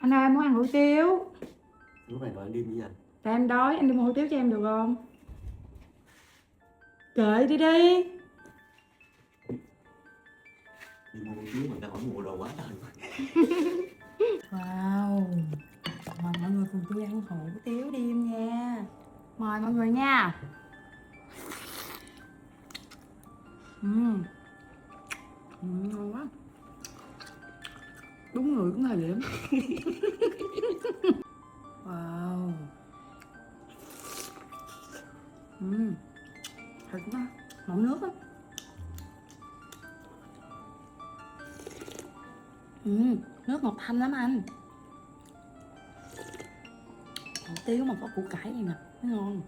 Anh ơi, em muốn ăn hủ tiếu. Lúc này đòi ăn đêm như vậy. Tại em đói, anh đi mua hủ tiếu cho em được không? Kệ đi đi. Đi mua hủ tiếu mà ta hỏi mua đồ quá trời. Wow. Mời mọi người cùng tôi ăn hủ tiếu đêm nha. Mời mọi người nha. Ngon quá. Đúng người cũng thời điểm. Wow. Thật quá. Mọng nước á. Nước ngọt thanh lắm anh. Hủ tiếu mà có củ cải này nè, nó ngon.